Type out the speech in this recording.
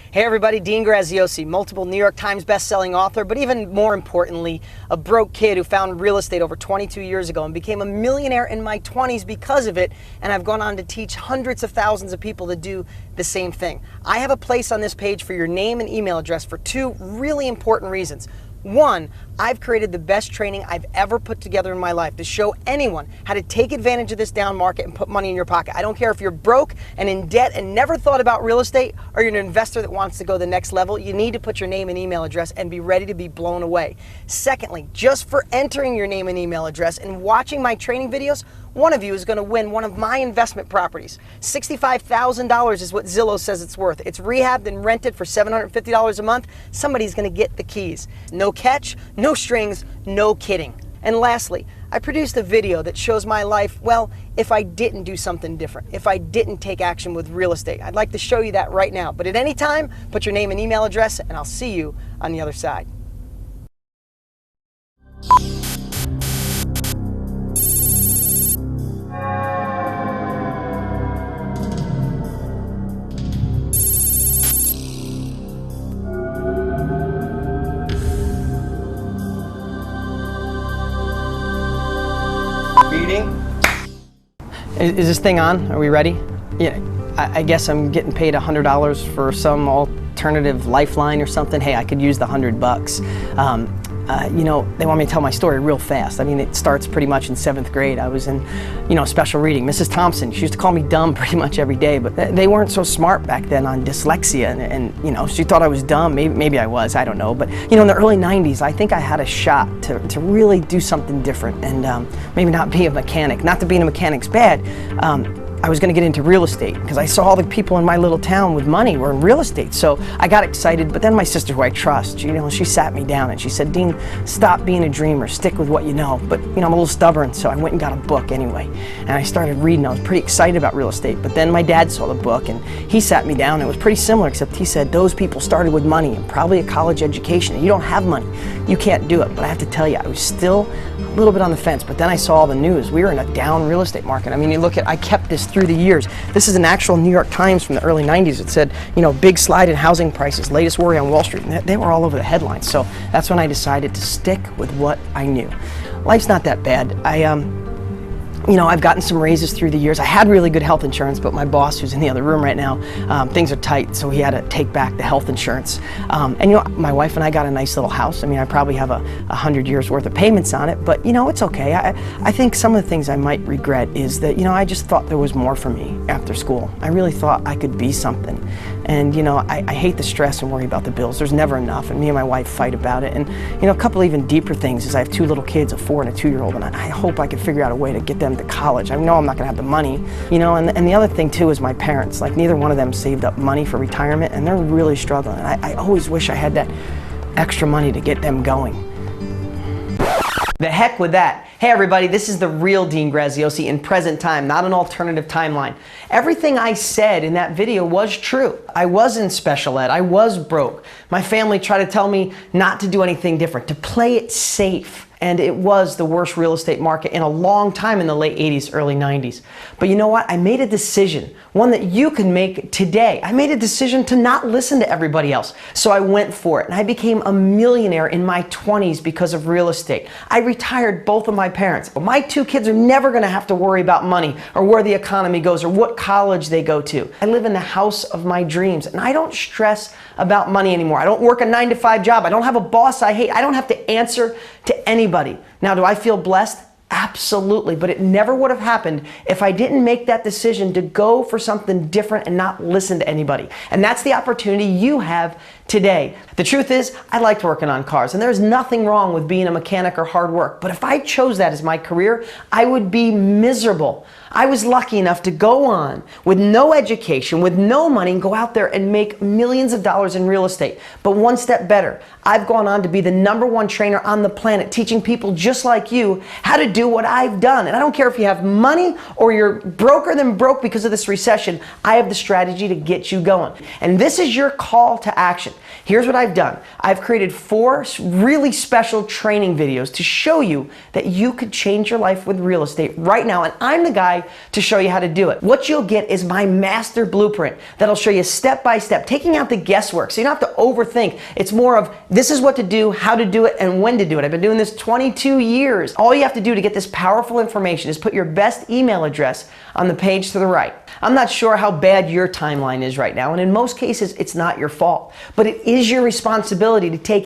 Hey everybody, Lien Copiah, multiple New York Times best-selling author, but even more importantly, a broke kid who found real estate over 22 years ago and became a millionaire in my 20s because of it, and I've gone on to teach hundreds of thousands of people to do the same thing. I have a place on this page for your name and email address for two really important reasons. One, I've created the best training I've ever put together in my life to show anyone how to take advantage of this down market and put money in your pocket. I don't care if you're broke and in debt and never thought about real estate, or you're an investor that wants to go the next level. You need to put your name and email address and be ready to be blown away. Secondly, just for entering your name and email address and watching my training videos, one of you is going to win one of my investment properties. $65,000 is what Zillow says it's worth. It's rehabbed and rented for $750 a month. Somebody's going to get the keys. No catch, no strings, no kidding. And lastly, I produced a video that shows my life, well, if I didn't do something different, if I didn't take action with real estate. I'd like to show you that right now. But at any time, put your name and email address, and I'll see you on the other side. Is this thing on? Are we ready? Yeah, I guess I'm getting paid $100 for some alternative lifeline or something. Hey, I could use the $100. You know, they want me to tell my story real fast. I mean, it starts pretty much in 7th grade. I was in, special reading. Mrs. Thompson, she used to call me dumb pretty much every day, but they weren't so smart back then on dyslexia, and she thought I was dumb. Maybe I was, I don't know. But, in the early 90s, I think I had a shot to really do something different and maybe not be a mechanic. Not that being a mechanic's bad. I was going to get into real estate because I saw all the people in my little town with money were in real estate. So I got excited, but then my sister, who I trust, she sat me down and she said, Dean, stop being a dreamer, stick with what you know. But I'm a little stubborn, so I went and got a book anyway. And I started reading. I was pretty excited about real estate, but then my dad saw the book and he sat me down. It was pretty similar, except he said, those people started with money and probably a college education, and you don't have money. You can't do it. But I have to tell you, I was still a little bit on the fence, but then I saw all the news. We were in a down real estate market. I mean, I kept this through the years. This is an actual New York Times from the early 90s. It said, big slide in housing prices, latest worry on Wall Street. And they were all over the headlines. So that's when I decided to stick with what I knew. Life's not that bad. I've gotten some raises through the years. I had really good health insurance, but my boss, who's in the other room right now, things are tight, so he had to take back the health insurance. My wife and I got a nice little house. I mean, I probably have 100 years worth of payments on it, but it's okay. I think some of the things I might regret is that, I just thought there was more for me after school. I really thought I could be something. And, I hate the stress and worry about the bills. There's never enough, and me and my wife fight about it. And, a couple even deeper things is I have 2 little kids, a 4 and a 2-year-old, and I hope I can figure out a way to get them to college. I know I'm not going to have the money, and the other thing too is my parents. Like, neither one of them saved up money for retirement, and they're really struggling. And I always wish I had that extra money to get them going. The heck with that. Hey everybody, this is the real Lien Copiah in present time, not an alternative timeline. Everything I said in that video was true. I was in special ed, I was broke. My family tried to tell me not to do anything different, to play it safe. And it was the worst real estate market in a long time in the late 80s, early 90s. But you know what? I made a decision, one that you can make today. I made a decision to not listen to everybody else. So I went for it, and I became a millionaire in my 20s because of real estate. I retired both of my parents. But my 2 kids are never going to have to worry about money or where the economy goes or what college they go to. I live in the house of my dreams, and I don't stress about money anymore. I don't work a 9-to-5 job. I don't have a boss I hate. I don't have to answer to anybody. Now, do I feel blessed? Absolutely, but it never would have happened if I didn't make that decision to go for something different and not listen to anybody. And that's the opportunity you have today. The truth is, I liked working on cars, and there's nothing wrong with being a mechanic or hard work. But if I chose that as my career, I would be miserable. I was lucky enough to go on with no education, with no money, and go out there and make millions of dollars in real estate. But one step better, I've gone on to be the #1 trainer on the planet, teaching people just like you how to do what I've done. And I don't care if you have money or you're broker than broke because of this recession, I have the strategy to get you going. And this is your call to action. Here's what I've done. I've created 4 really special training videos to show you that you could change your life with real estate right now. And I'm the guy guy to show you how to do it. What you'll get is my master blueprint that'll show you step by step, taking out the guesswork so you don't have to overthink. It's more of this is what to do, how to do it, and when to do it. I've been doing this 22 years. All you have to do to get this powerful information is put your best email address on the page to the right. I'm not sure how bad your timeline is right now, and in most cases, it's not your fault, but it is your responsibility to take